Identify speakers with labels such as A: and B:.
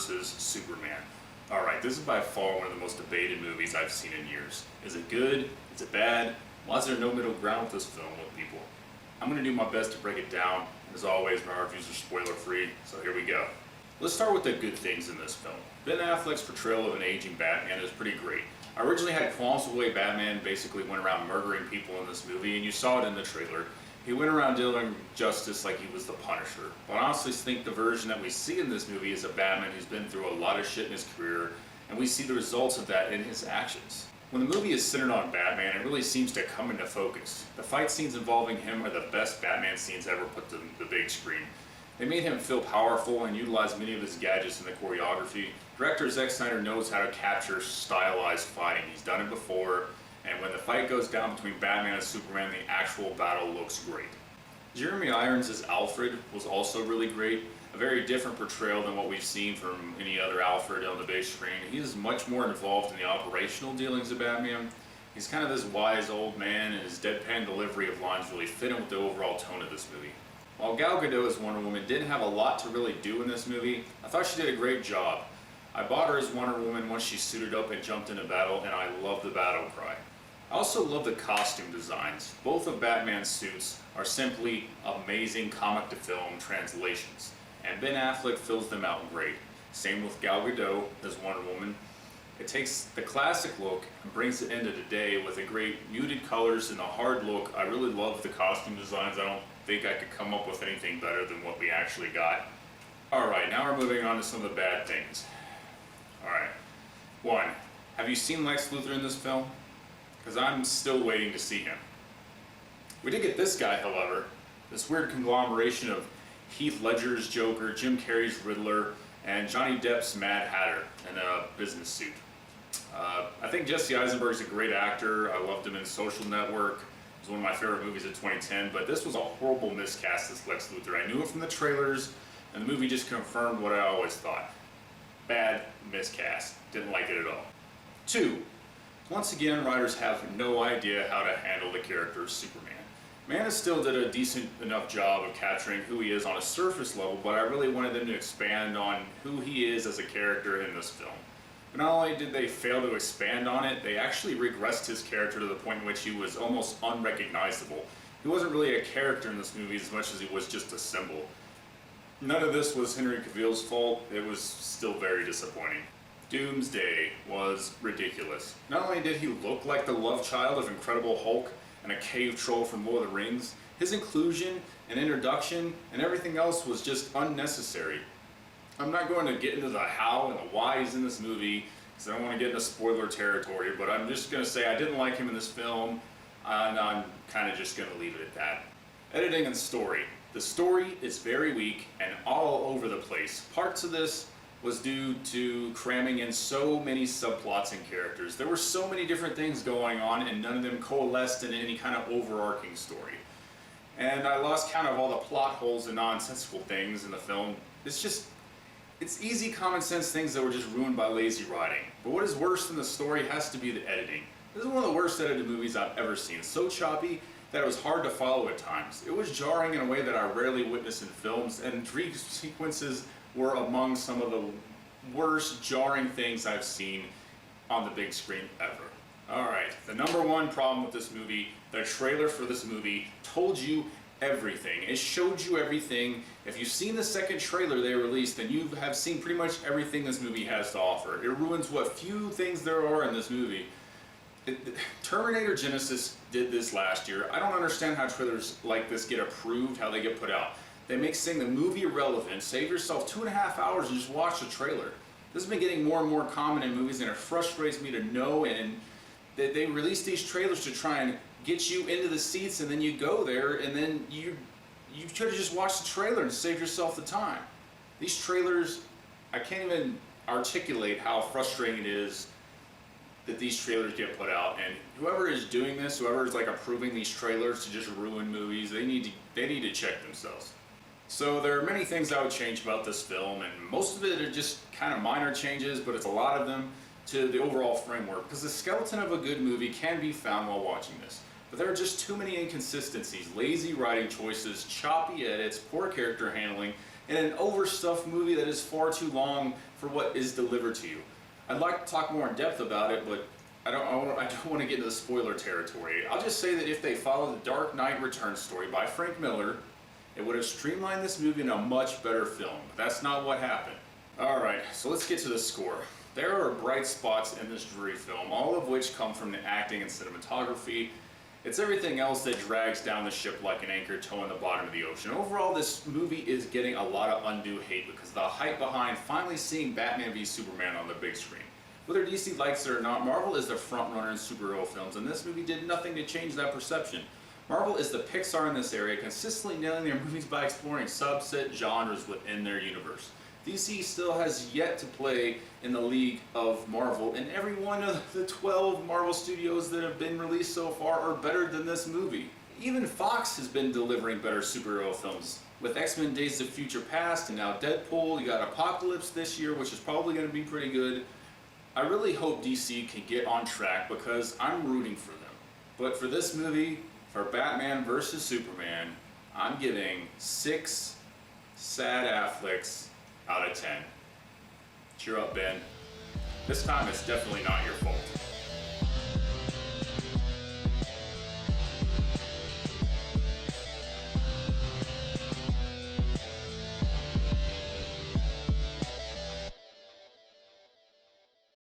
A: versus Superman. Alright, this is by far one of the most debated movies I've seen in years. Is it good? Is it bad? Why is there no middle ground with this film with people? I'm going to do my best to break it down, and as always, my reviews are spoiler free, so here we go. Let's start with the good things in this film. Ben Affleck's portrayal of an aging Batman is pretty great. I originally had qualms with the way Batman basically went around murdering people in this movie, and you saw it in the trailer. He went around dealing justice like he was the Punisher. But I honestly think the version that we see in this movie is a Batman who's been through a lot of shit in his career, and we see the results of that in his actions. When the movie is centered on Batman, it really seems to come into focus. The fight scenes involving him are the best Batman scenes ever put to the big screen. They made him feel powerful and utilized many of his gadgets in the choreography. Director Zack Snyder knows how to capture stylized fighting. He's done it before, and when the fight goes down between Batman and Superman, the actual battle looks great. Jeremy Irons as Alfred was also really great. A very different portrayal than what we've seen from any other Alfred on the big screen. He is much more involved in the operational dealings of Batman. He's kind of this wise old man, and his deadpan delivery of lines really fit in with the overall tone of this movie. While Gal Gadot as Wonder Woman didn't have a lot to really do in this movie, I thought she did a great job. I bought her as Wonder Woman once she suited up and jumped into battle, and I love the battle cry. I also love the costume designs. Both of Batman's suits are simply amazing comic-to-film translations, and Ben Affleck fills them out great. Same with Gal Gadot as Wonder Woman. It takes the classic look and brings it into today with a great muted colors and a hard look. I really love the costume designs. I don't think I could come up with anything better than what we actually got. Alright, now we're moving on to some of the bad things. Alright. 1. Have you seen Lex Luthor in this film? Because I'm still waiting to see him. We did get this guy, however. This weird conglomeration of Heath Ledger's Joker, Jim Carrey's Riddler, and Johnny Depp's Mad Hatter in a business suit. I think Jesse Eisenberg's a great actor. I loved him in Social Network. It was one of my favorite movies of 2010, but this was a horrible miscast as Lex Luthor. I knew it from the trailers, and the movie just confirmed what I always thought. Bad miscast. Didn't like it at all. 2. Once again, writers have no idea how to handle the character of Superman. Man of Steel did a decent enough job of capturing who he is on a surface level, but I really wanted them to expand on who he is as a character in this film. But not only did they fail to expand on it, they actually regressed his character to the point in which he was almost unrecognizable. He wasn't really a character in this movie as much as he was just a symbol. None of this was Henry Cavill's fault. It was still very disappointing. Doomsday was ridiculous. Not only did he look like the love child of Incredible Hulk and a cave troll from Lord of the Rings, his inclusion and introduction and everything else was just unnecessary. I'm not going to get into the how and the why he's in this movie because I don't want to get into spoiler territory, but I'm just going to say I didn't like him in this film, and I'm kind of just going to leave it at that. Editing and story. The story is very weak and all over the place. Parts of this was due to cramming in so many subplots and characters. There were so many different things going on and none of them coalesced in any kind of overarching story. And I lost count of all the plot holes and nonsensical things in the film. It's easy common sense things that were just ruined by lazy writing. But what is worse than the story has to be the editing. This is one of the worst edited movies I've ever seen. It's so choppy that it was hard to follow at times. It was jarring in a way that I rarely witness in films, and dream sequences were among some of the worst jarring things I've seen on the big screen ever. Alright, the number one problem with this movie, the trailer for this movie told you everything. It showed you everything. If you've seen the second trailer they released, then you have seen pretty much everything this movie has to offer. It ruins what few things there are in this movie. Terminator Genisys did this last year. I don't understand how trailers like this get approved, how they get put out. They make saying the movie irrelevant. Save yourself 2.5 hours and just watch the trailer. This has been getting more and more common in movies, and it frustrates me to know, and that they release these trailers to try and get you into the seats, and then you go there and then you could have just watched the trailer and saved yourself the time. These trailers, I can't even articulate how frustrating it is that these trailers get put out, and whoever is doing this, whoever is like approving these trailers to just ruin movies, they need to check themselves. So there are many things I would change about this film, and most of it are just kind of minor changes, but it's a lot of them to the overall framework, because the skeleton of a good movie can be found while watching this. But there are just too many inconsistencies, lazy writing choices, choppy edits, poor character handling, in an overstuffed movie that is far too long for what is delivered to you. I'd like to talk more in depth about it, but I don't want to get into the spoiler territory. I'll just say that if they follow the Dark Knight Returns story by Frank Miller, it would have streamlined this movie in a much better film. But that's not what happened. Alright, so let's get to the score. There are bright spots in this dreary film, all of which come from the acting and cinematography. It's everything else that drags down the ship like an anchor towing the bottom of the ocean. Overall, this movie is getting a lot of undue hate because of the hype behind finally seeing Batman v Superman on the big screen. Whether DC likes it or not, Marvel is the frontrunner in superhero films, and this movie did nothing to change that perception. Marvel is the Pixar in this area, consistently nailing their movies by exploring subset genres within their universe. DC still has yet to play in the league of Marvel, and every one of the 12 Marvel studios that have been released so far are better than this movie. Even Fox has been delivering better superhero films. With X-Men Days of Future Past and now Deadpool, you got Apocalypse this year, which is probably going to be pretty good. I really hope DC can get on track because I'm rooting for them. But for this movie, for Batman vs. Superman, I'm giving 6 sad Afflecks out of 10. Cheer up, Ben. This time it's definitely not your fault.